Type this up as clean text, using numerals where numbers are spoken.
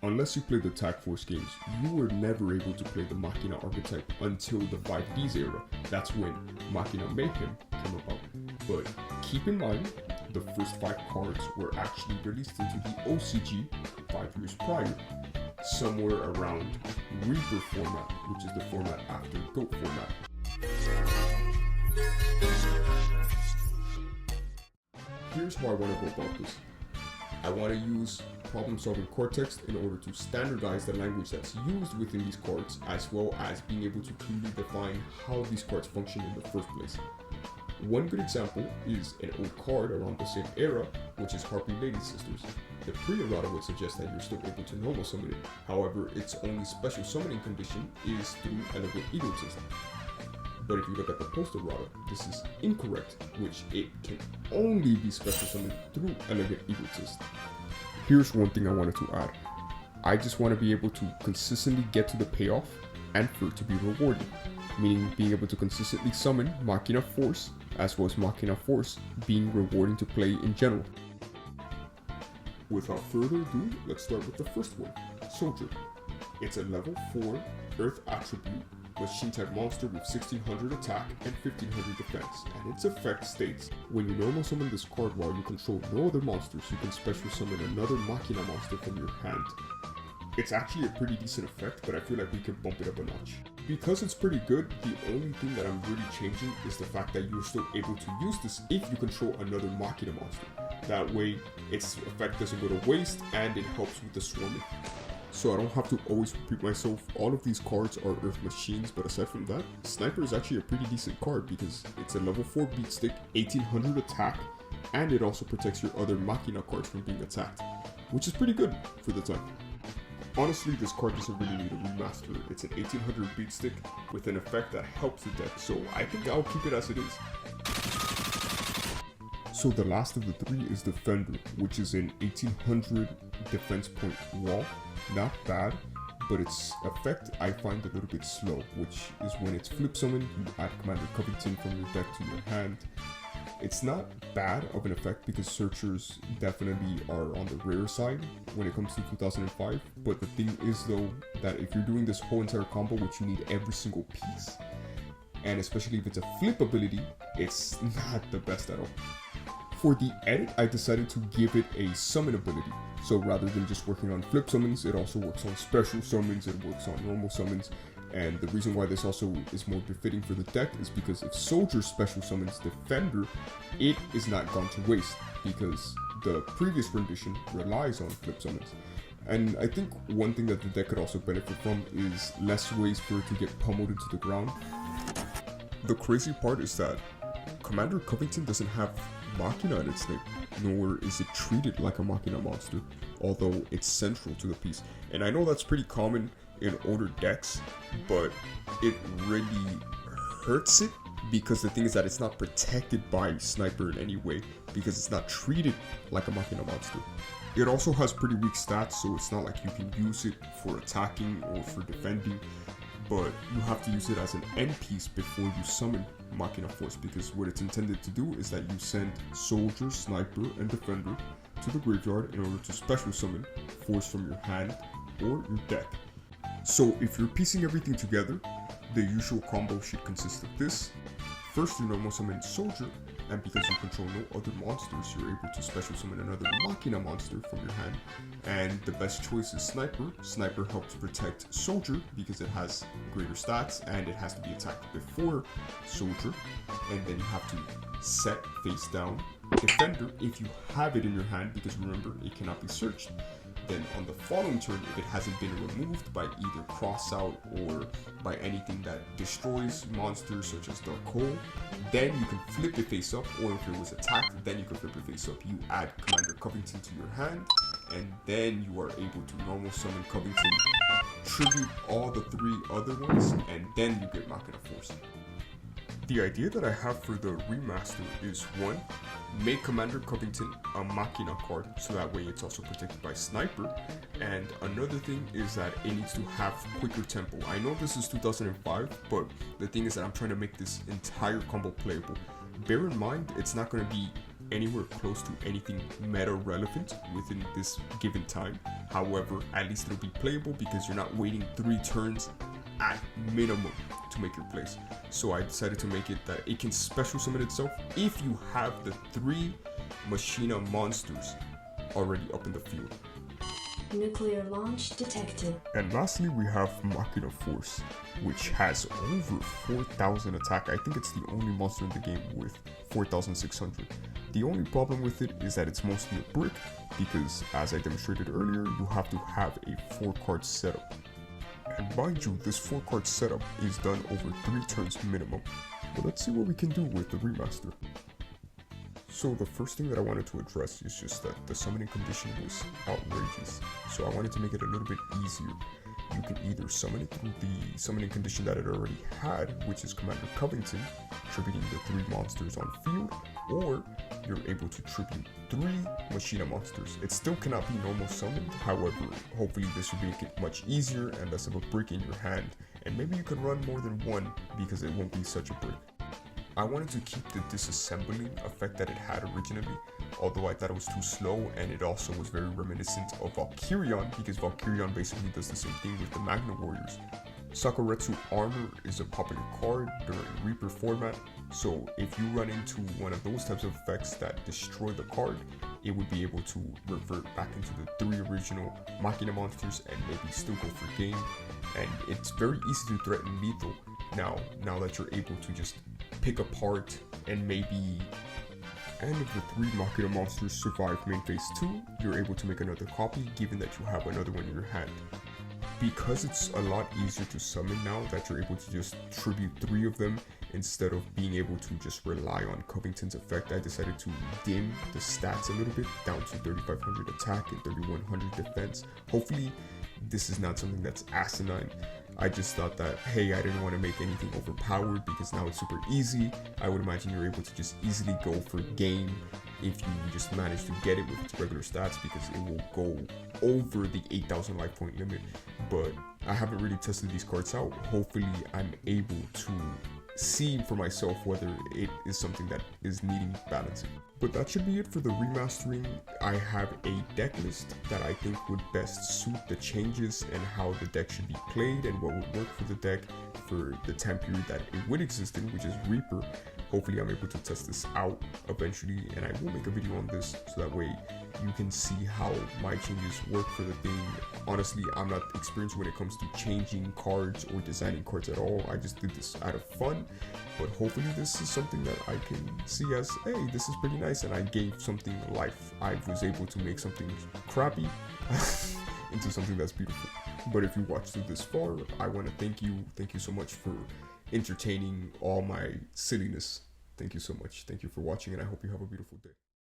Unless you played the Tag Force games, you were never able to play the Machina archetype until the 5Ds era. That's when Machina Mayhem came about. But keep in mind, the first 5 cards were actually released into the OCG 5 years prior, somewhere around Reaper format, which is the format after GOAT format. Here's how I want to go about this. I want to use problem-solving core text in order to standardize the language that's used within these cards, as well as being able to clearly define how these cards function in the first place. One good example is an old card around the same era, which is Harping Lady Sisters. The pre-errata would suggest that you're still able to normal summon it. However, its only special summoning condition is through Elegant Egotism. But if you look at the post-errata, this is incorrect, which it can only be special summoned through Elegant Egotism. Here's one thing I wanted to add. I just want to be able to consistently get to the payoff and for it to be rewarding, meaning being able to consistently summon Machina Force, as well as Machina Force being rewarding to play in general. Without further ado, let's start with the first one, Soldier. It's a level 4 Earth attribute machine type monster with 1600 attack and 1500 defense, and its effect states, when you normal summon this card while you control no other monsters, you can special summon another Machina monster from your hand. It's actually a pretty decent effect, but I feel like we can bump it up a notch. Because it's pretty good, the only thing that I'm really changing is the fact that you're still able to use this if you control another Machina monster. That way, its effect doesn't go to waste and it helps with the swarming. So I don't have to always repeat myself, all of these cards are Earth Machines, but aside from that, Sniper is actually a pretty decent card because it's a level 4 beat stick, 1800 attack, and it also protects your other Machina cards from being attacked, which is pretty good for the time. Honestly, this card doesn't really need a remaster. It's an 1800 beat stick with an effect that helps the deck, so I think I'll keep it as it is. So the last of the 3 is Defender, which is an 1800 defense point wall. Not bad, but its effect I find a little bit slow, which is when it's flip summoned, you add Commander Covington from your deck to your hand. It's not bad of an effect because searchers definitely are on the rare side when it comes to 2005, but the thing is though that if you're doing this whole entire combo, which you need every single piece, and especially if it's a flip ability, it's not the best at all. For the edit, I decided to give it a summon ability. So rather than just working on flip summons, it also works on special summons, it works on normal summons. And the reason why this also is more befitting for the deck is because if Soldier special summons Defender, it is not gone to waste because the previous rendition relies on flip summons. And I think one thing that the deck could also benefit from is less ways for it to get pummeled into the ground. The crazy part is that Commander Covington doesn't have Machina in its name, nor is it treated like a Machina monster, although it's central to the piece. And I know that's pretty common in older decks, but it really hurts it because the thing is that it's not protected by Sniper in any way because it's not treated like a Machina monster. It also has pretty weak stats, so it's not like you can use it for attacking or for defending, but you have to use it as an end piece before you summon Machina Force, because what it's intended to do is that you send Soldier, Sniper, and Defender to the graveyard in order to special summon Force from your hand or your deck. So if you're piecing everything together, the usual combo should consist of this. First, you normal summon Soldier, and because you control no other monsters, you're able to special summon another Machina monster from your hand. And the best choice is Sniper. Sniper helps protect Soldier because it has greater stats and it has to be attacked before Soldier. And then you have to set face down Defender if you have it in your hand, because remember, it cannot be searched. Then on the following turn, if it hasn't been removed by either cross out or by anything that destroys monsters such as Dark Hole, then you can flip it face up, or if it was attacked, then you can flip it face up. You add Commander Covington to your hand, and then you are able to normal summon Covington, tribute all the 3 other ones, and then you get Machina Force. The idea that I have for the remaster is 1, make Commander Covington a Machina card, so that way it's also protected by Sniper. And another thing is that it needs to have quicker tempo. I know this is 2005, but the thing is that I'm trying to make this entire combo playable. Bear in mind, it's not going to be anywhere close to anything meta relevant within this given time. However, at least it'll be playable because you're not waiting 3 turns at minimum to make your plays. So I decided to make it that it can special summon itself if you have the 3 Machina monsters already up in the field. Nuclear launch detected. And lastly, we have Machina Force, which has over 4,000 attack. I think it's the only monster in the game with 4,600. The only problem with it is that it's mostly a brick, because as I demonstrated earlier, you have to have a 4-card setup. And mind you, this 4-card setup is done over 3 turns minimum. But let's see what we can do with the remaster. So the first thing that I wanted to address is just that the summoning condition was outrageous. So I wanted to make it a little bit easier. You can either summon it through the summoning condition that it already had, which is Commander Covington, tributing the 3 monsters on field, or you're able to tribute 3 Machina monsters. It still cannot be normal summoned, however, hopefully this will make it much easier and less of a brick in your hand, and maybe you can run more than 1 because it won't be such a brick. I wanted to keep the disassembling effect that it had originally, although I thought it was too slow, and it also was very reminiscent of Valkyrion, because Valkyrion basically does the same thing with the Magna Warriors. Sakuretsu Armor is a popular card during Reaper format, so if you run into one of those types of effects that destroy the card, it would be able to revert back into the 3 original Machina monsters and maybe still go for game, and it's very easy to threaten lethal now that you're able to just pick apart and maybe. And if the 3 Machina monsters survive main phase 2, you're able to make another copy given that you have another one in your hand. Because it's a lot easier to summon now that you're able to just tribute 3 of them instead of being able to just rely on Covington's effect, I decided to dim the stats a little bit down to 3,500 attack and 3,100 defense. Hopefully this is not something that's asinine. I just thought that, hey, I didn't want to make anything overpowered because now it's super easy. I would imagine you're able to just easily go for game if you just manage to get it with its regular stats, because it will go over the 8,000 life point limit. But I haven't really tested these cards out. Hopefully I'm able to see for myself whether it is something that is needing balancing. But that should be it for the remastering. I have a deck list that I think would best suit the changes and how the deck should be played and what would work for the deck for the time period that it would exist in, which is Reaper. Hopefully I'm able to test this out eventually, and I will make a video on this so that way you can see how my changes work for the thing. Honestly, I'm not experienced when it comes to changing cards or designing cards at all. I just did this out of fun, but hopefully this is something that I can see as, hey, this is pretty nice, and I gave something life. I was able to make something crappy into something that's beautiful. But if you watched it this far, I want to thank you. Thank you so much for entertaining all my silliness. Thank you so much. Thank you for watching, and I hope you have a beautiful day.